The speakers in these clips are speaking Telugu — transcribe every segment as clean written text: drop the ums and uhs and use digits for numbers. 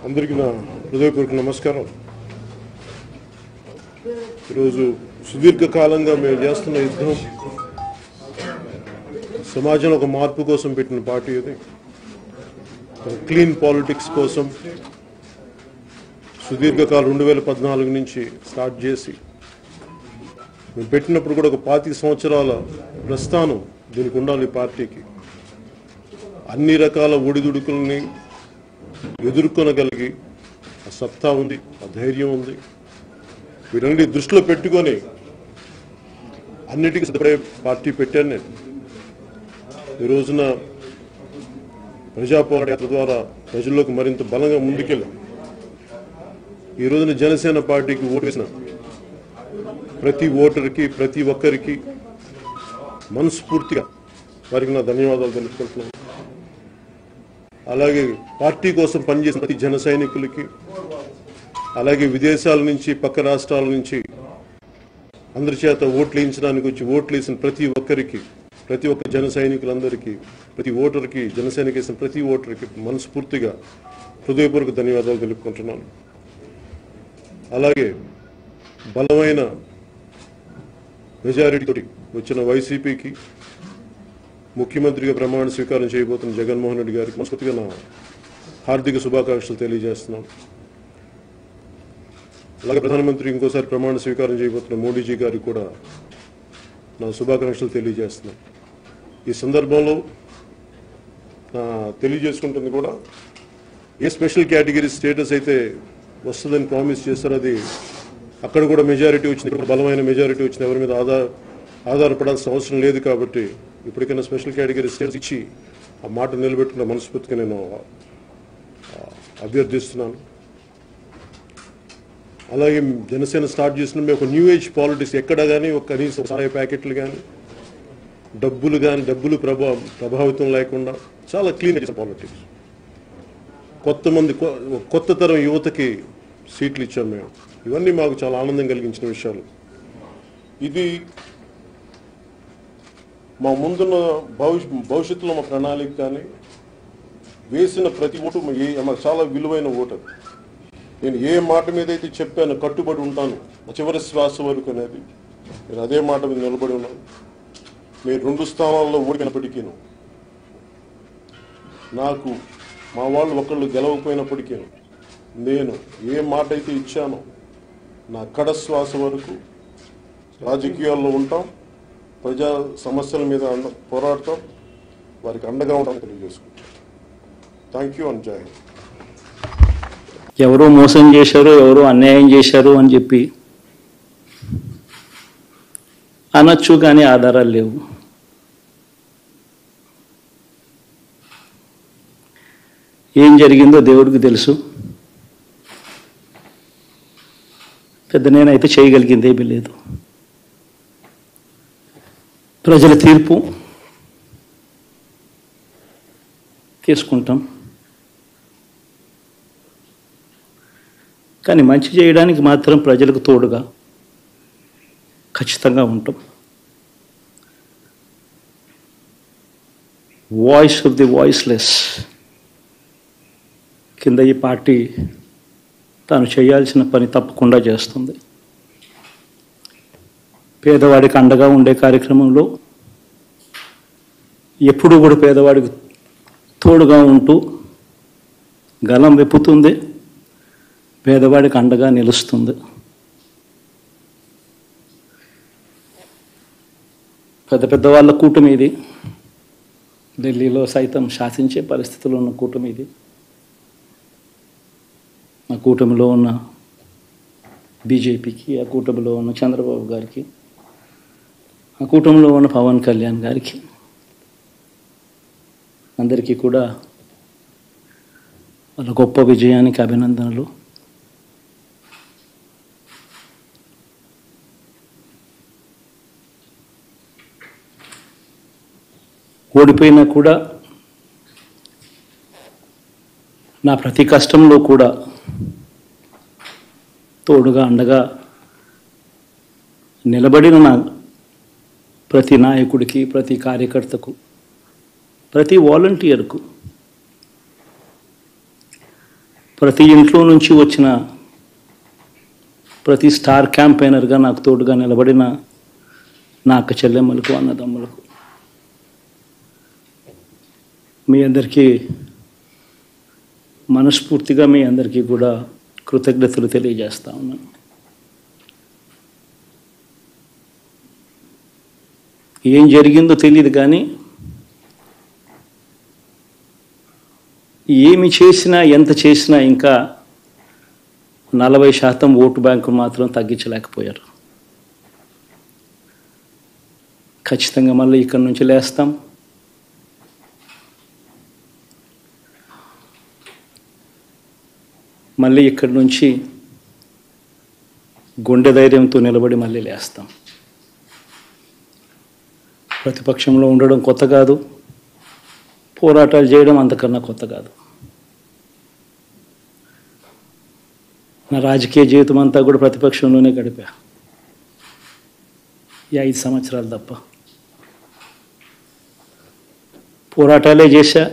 అందరికీ నా హృదయపూర్వక నమస్కారం. ఈరోజు సుదీర్ఘకాలంగా మేము చేస్తున్న యుద్ధం సమాజంలో ఒక మార్పు కోసం పెట్టిన పార్టీ ఇది. క్లీన్ పాలిటిక్స్ కోసం సుదీర్ఘకాలం 2014 నుంచి స్టార్ట్ చేసి మేము పెట్టినప్పుడు కూడా ఒక 25 సంవత్సరాల ప్రస్థానం దీనికి ఉండాలి. పార్టీకి అన్ని రకాల ఒడిదుడుకుల్ని ఎదుర్కొనగలిగి ఆ సత్తా ఉంది, ఆ ధైర్యం ఉంది. వీటన్నిటి దృష్టిలో పెట్టుకొని అన్నిటికీ సిద్ధపడే పార్టీ పెట్టాను నేను. ఈ రోజున ప్రజా పోరాట ద్వారా ప్రజల్లోకి మరింత బలంగా ముందుకెళ్ళాం. ఈ రోజున జనసేన పార్టీకి ఓటు వేసిన ప్రతి ఓటర్కి, ప్రతి ఒక్కరికి మనస్ఫూర్తిగా వారికి నా ధన్యవాదాలు తెలుపుకుంటున్నాను. అలాగే పార్టీ కోసం పనిచేసిన ప్రతి జన సైనికులకి, అలాగే విదేశాల నుంచి, పక్క రాష్ట్రాల నుంచి అందరి చేత ఓట్లు వేయించడానికి వచ్చి ఓట్లు వేసిన ప్రతి ఒక్కరికి, ప్రతి ఒక్క జన సైనికులందరికీ, ప్రతి ఓటర్కి, జనసేనకి వేసిన ప్రతి ఓటర్కి మనస్ఫూర్తిగా హృదయపూర్వక ధన్యవాదాలు తెలుపుకుంటున్నాను. అలాగే బలమైన మెజారిటీతో వచ్చిన వైసీపీకి, ముఖ్యమంత్రిగా ప్రమాణ స్వీకారం చేయబోతున్న జగన్మోహన్ రెడ్డి గారికి మనస్ఫూర్తిగా నా హార్దిక శుభాకాంక్షలు తెలియజేస్తున్నాను. అలాగే ప్రధానమంత్రి ఇంకోసారి ప్రమాణ స్వీకారం చేయబోతున్న మోడీజీ గారికి కూడా నా శుభాకాంక్షలు తెలియజేస్తున్నాను. ఈ సందర్భంలో తెలియజేసుకుంటుంది కూడా ఏ స్పెషల్ కేటగిరీ స్టేటస్ అయితే వస్తుందని ప్రామిస్ చేస్తారో అది అక్కడ కూడా మెజారిటీ వచ్చింది, ఇక్కడ బలమైన మెజారిటీ వచ్చింది. ఎవరి మీద ఆధారపడాల్సిన అవసరం లేదు. కాబట్టి ఇప్పటికైనా స్పెషల్ కేటగిరీ స్టేటస్ ఇచ్చి ఆ మాట నిలబెట్టుకున్న మనస్ఫూర్తిగా నేను అభ్యర్థిస్తున్నాను. అలాగే జనసేన స్టార్ట్ చేసిన ఒక న్యూ ఏజ్ పాలిటిక్స్, ఎక్కడ కానీ ఒక కనీసం సహాయ ప్యాకెట్లు కానీ డబ్బులు ప్రభావితం లేకుండా చాలా క్లీన్ చేసిన పాలిటిక్స్. కొత్త తరం యువతకి సీట్లు ఇచ్చాం మేము. ఇవన్నీ మాకు చాలా ఆనందం కలిగించిన విషయాలు. ఇది మా ముందున్న భవిష్యత్తులో మా ప్రణాళిక కానీ వేసిన ప్రతి ఓటు మాకు చాలా విలువైన ఓటు. నేను ఏ మాట మీద అయితే చెప్పాను కట్టుబడి ఉంటాను చివరి శ్వాస వరకు అనేది, నేను అదే మాట మీద నిలబడి ఉన్నాను. నేను 2 స్థానాల్లో ఓడినప్పటికీ, నాకు మా వాళ్ళు ఒకళ్ళు గెలవకపోయినప్పటికీ, నేను ఏ మాట అయితే ఇచ్చానో నా కడ శ్వాస వరకు రాజకీయాల్లో ఉంటాం, ప్రజా సమస్యల మీద పోరాడతాం, వారికి అండగా ఉంటాం తెలియజేసుకుంటాం. థ్యాంక్ యూ అండ్ జై హింద్. ఎవరో మోసం చేశారు, ఎవరో అన్యాయం చేశారు అని చెప్పి అనొచ్చు, కానీ ఆధారాలు లేవు. ఏం జరిగిందో దేవుడికి తెలుసు. పెద్ద నేనైతే చేయగలిగింది ఏమీ లేదు. ప్రజల తీర్పు తీసుకుంటాం, కానీ మంచి చేయడానికి మాత్రం ప్రజలకు తోడుగా ఖచ్చితంగా ఉంటాం. వాయిస్ ఆఫ్ ది వాయిస్లెస్ కింద ఈ పార్టీ తాను చేయాల్సిన పని తప్పకుండా చేస్తుంది. పేదవాడికి అండగా ఉండే కార్యక్రమంలో ఎప్పుడూ కూడా పేదవాడికి తోడుగా ఉంటూ గలం విప్పుతుంది, పేదవాడికి అండగా నిలుస్తుంది. పెద్ద వాళ్ళ కూటమి ఇది. ఢిల్లీలో సైతం శాసించే పరిస్థితుల్లో ఉన్న కూటమి ఇది. ఆ కూటమిలో ఉన్న బీజేపీకి, ఆ కూటమిలో ఉన్న చంద్రబాబు గారికి, ఆ కూటమిలో ఉన్న పవన్ కళ్యాణ్ గారికి, అందరికీ కూడా వాళ్ళ గొప్ప విజయానికి అభినందనలు. ఓడిపోయినా కూడా నా ప్రతి కష్టంలో కూడా తోడుగా అండగా నిలబడిన నా ప్రతి నాయకుడికి, ప్రతి కార్యకర్తకు, ప్రతి వాలంటీర్కు ప్రతి ఇంట్లో నుంచి వచ్చిన ప్రతి స్టార్ క్యాంపెయినర్గా నాకు తోడుగా నిలబడిన నా అక్క చెల్లెమ్మలకు, అన్నదమ్ములకు, మీ అందరికీ మనస్ఫూర్తిగా మీ అందరికీ కూడా కృతజ్ఞతలు తెలియజేస్తా ఉన్నాను. ఏం జరిగిందో తెలియదు కానీ ఏమి చేసినా ఎంత చేసినా ఇంకా 40% ఓటు బ్యాంకు మాత్రం తగ్గించలేకపోయారు. ఖచ్చితంగా మళ్ళీ ఇక్కడి నుంచి లేస్తాం. మళ్ళీ ఇక్కడి నుంచి గుండె ధైర్యంతో నిలబడి మళ్ళీ లేస్తాం. ప్రతిపక్షంలో ఉండడం కొత్త కాదు, పోరాటాలు చేయడం అంతకన్నా కొత్త కాదు. నా రాజకీయ జీవితం అంతా కూడా ప్రతిపక్షంలోనే గడిపా, ఈ 5 సంవత్సరాలు తప్ప. పోరాటాలే చేశా.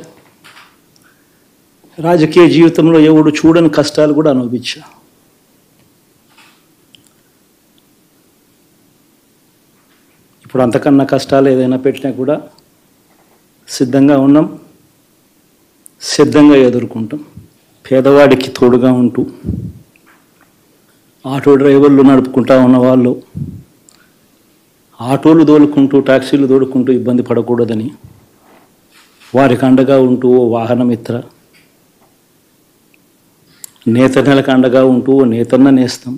రాజకీయ జీవితంలో ఎవడు చూడని కష్టాలు కూడా అనుభవించా. ఇప్పుడు అంతకన్నా కష్టాలు ఏదైనా పెట్టినా కూడా సిద్ధంగా ఉన్నాం, సిద్ధంగా ఎదుర్కొంటాం. పేదవాడికి తోడుగా ఉంటూ ఆటో డ్రైవర్లు నడుపుకుంటా ఉన్న వాళ్ళు ఆటోలు తోలుకుంటూ, టాక్సీలు తోలుకుంటూ ఇబ్బంది పడకూడదని వారికి అండగా ఉంటూ ఓ వాహనమిత్ర, నేతన్నలకు అండగా ఉంటూ ఓ నేతన్న నేస్తాం,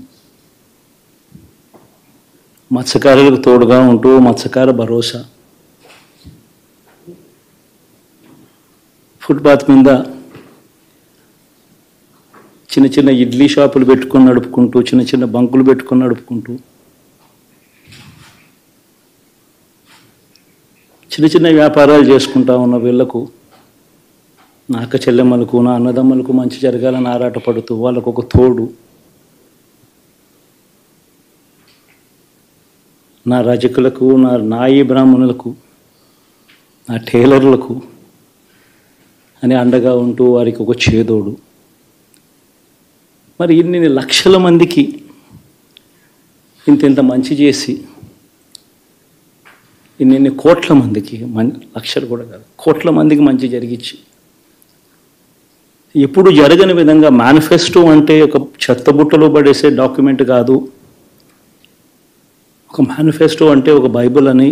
మత్స్యకారులకు తోడుగా ఉంటూ మత్స్యకార భరోసా, ఫుట్పాత్ మీద చిన్న చిన్న ఇడ్లీ షాపులు పెట్టుకొని నడుపుకుంటూ, చిన్న చిన్న బంకులు పెట్టుకొని నడుపుకుంటూ, చిన్న చిన్న వ్యాపారాలు చేసుకుంటా ఉన్న వీళ్లకు, నా అక్క చెల్లెమ్మలకు, నా అన్నదమ్మలకు మంచి జరగాలని ఆరాటపడుతూ వాళ్ళకు ఒక తోడు, నా రజకులకు, నా నాయి బ్రాహ్మణులకు, నా టైలర్లకు అని అండగా ఉంటూ వారికి ఒక చేదోడు. మరి ఇన్ని లక్షల మందికి ఇంత మంచి చేసి, ఇన్ని కోట్ల మందికి, లక్షలు కూడా కాదు, కోట్ల మందికి మంచి జరిగించి, ఎప్పుడు జరగని విధంగా మేనిఫెస్టో అంటే ఒక చెత్తబుట్టలో పడేసే డాక్యుమెంట్ కాదు. ఒక మేనిఫెస్టో అంటే ఒక బైబిల్ అని,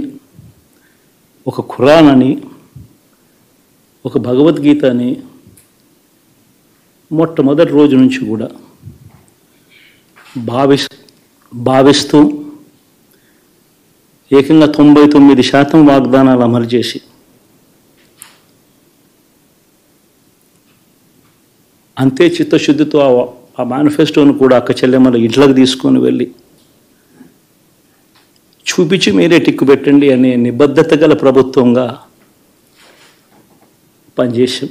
ఒక ఖురాన్ అని, ఒక భగవద్గీత అని మొట్టమొదటి రోజు నుంచి కూడా భావిస్తూ ఏకంగా 99% వాగ్దానాలు అమలు చేసి అంతే చిత్తశుద్ధితో ఆ మేనిఫెస్టోను కూడా అక్క చెల్లెమ్మల ఇంట్లోకి తీసుకొని వెళ్ళి చూపించి మీరే టిక్కు పెట్టండి అనే నిబద్ధత గల ప్రభుత్వంగా పనిచేసాం.